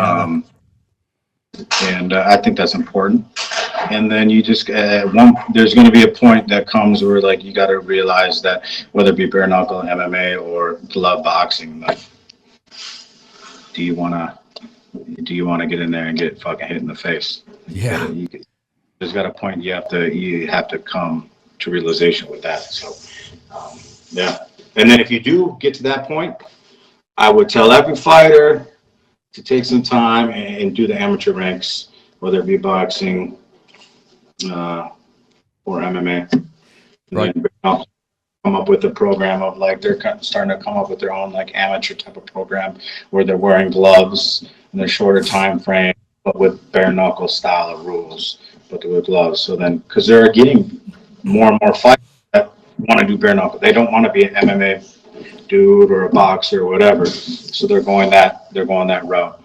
And I think that's important. And then you just there's going to be a point that comes where like you got to realize that whether it be bare knuckle, MMA, or glove boxing, like do you want to get in there and get fucking hit in the face? Yeah. There's got a point you have to come to realization with that. So yeah. And then if you do get to that point, I would tell every fighter to take some time and do the amateur ranks, whether it be boxing or MMA. Right. And then come up with a program of like they're starting to come up with their own like amateur type of program where they're wearing gloves in a shorter time frame, but with bare knuckle style of rules, but with gloves. So then, because they're getting more and more fighters that want to do bare knuckle, they don't want to be an MMA dude or a boxer or whatever, so they're going that route.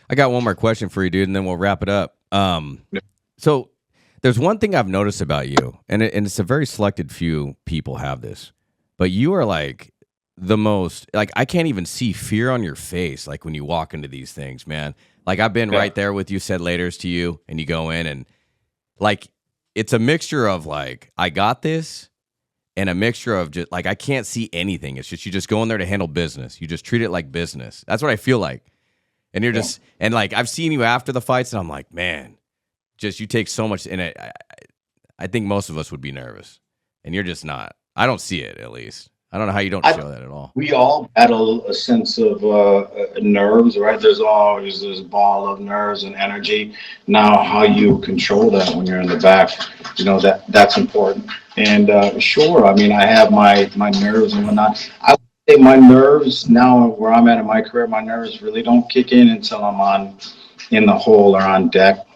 I got one more question for you, dude, and then we'll wrap it up. So there's one thing I've noticed about you, and it's a very selected few people have this, but you are like the most, like I can't even see fear on your face, like when you walk into these things, man. Like I've been right there with you, said laters to you, and you go in and like it's a mixture of like I got this. And a mixture of just like I can't see anything. It's just you just go in there to handle business. You just treat it like business. That's what I feel like. And you're just and like I've seen you after the fights, and I'm like, man, just you take so much. And I think most of us would be nervous, and you're just not. I don't see it at least. I don't know how you don't show that at all. We all battle a sense of nerves, right? There's always this ball of nerves and energy. Now, how you control that when you're in the back, that's important. And sure, I mean, I have my nerves and whatnot. I would say my nerves now, where I'm at in my career, my nerves really don't kick in until I'm in the hole or on deck.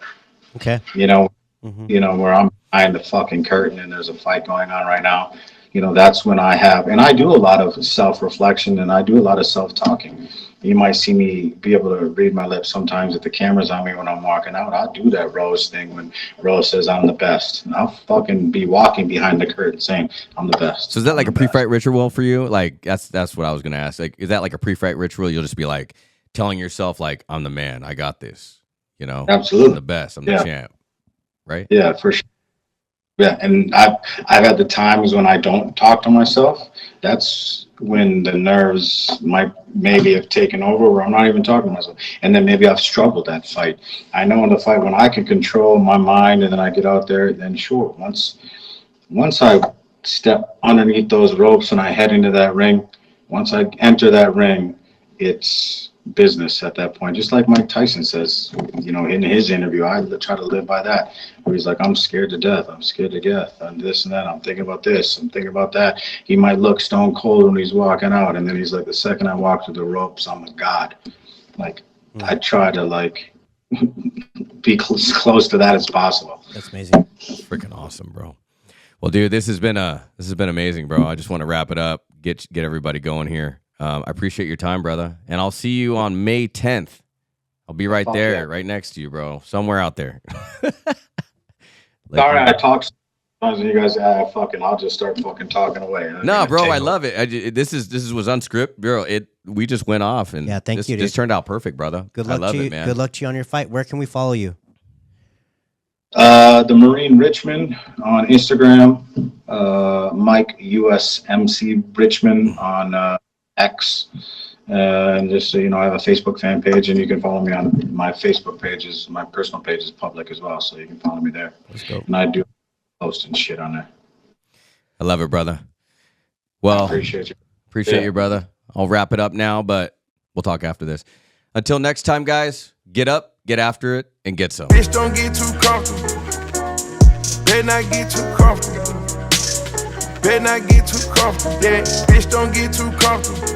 Okay. Where I'm behind the fucking curtain and there's a fight going on right now. That's when and I do a lot of self-reflection and I do a lot of self-talking. You might see me be able to read my lips sometimes if the camera's on me when I'm walking out. I'll do that Rose thing when Rose says I'm the best. And I'll fucking be walking behind the curtain saying I'm the best. So is that like a pre-fight ritual for you? Like that's what I was going to ask. Like, is that like a pre-fight ritual? You'll just be like telling yourself like, I'm the man. I got this. Absolutely. I'm the best. I'm the champ. Right? Yeah, for sure. Yeah, and I've had the times when I don't talk to myself. That's when the nerves might maybe have taken over, where I'm not even talking to myself. And then maybe I've struggled that fight. I know in the fight when I can control my mind and then I get out there, then sure. Once I step underneath those ropes and I head into that ring, once I enter that ring, it's business at that point. Just like Mike Tyson says, in his interview, I try to live by that. Where he's like, I'm scared to death. I'm scared to death. I'm this and that. I'm thinking about this. I'm thinking about that. He might look stone cold when he's walking out, and then he's like, the second I walk through the ropes, I'm a god. Like, I try to like be close to that as possible. That's amazing. Freaking awesome, bro. Well, dude, this has been amazing, bro. I just want to wrap it up, get everybody going here. I appreciate your time, brother, and I'll see you on May 10th. I'll be right there, right next to you, bro, somewhere out there. Sorry, I talk so much, and you guys, I'll just start fucking talking away. No, bro, I love it. This was unscripted, bro. We just went off, and thank you, dude. This turned out perfect, brother. Good luck I love to you, it, man. Good luck to you on your fight. Where can we follow you? The Marine Richman on Instagram, Mike USMC Richman on X, and just so you know, I have a Facebook fan page, and you can follow me on my Facebook page. My personal page is public as well, so you can follow me there. Let's go. And I do post and shit on there. I love it, brother. Well, appreciate you. Appreciate you, brother. I'll wrap it up now, but we'll talk after this. Until next time, guys, get up, get after it, and get some. Bitch, don't get too comfortable. Better not get too comfortable. Better not get too comfortable. Yeah, bitch, don't get too comfortable.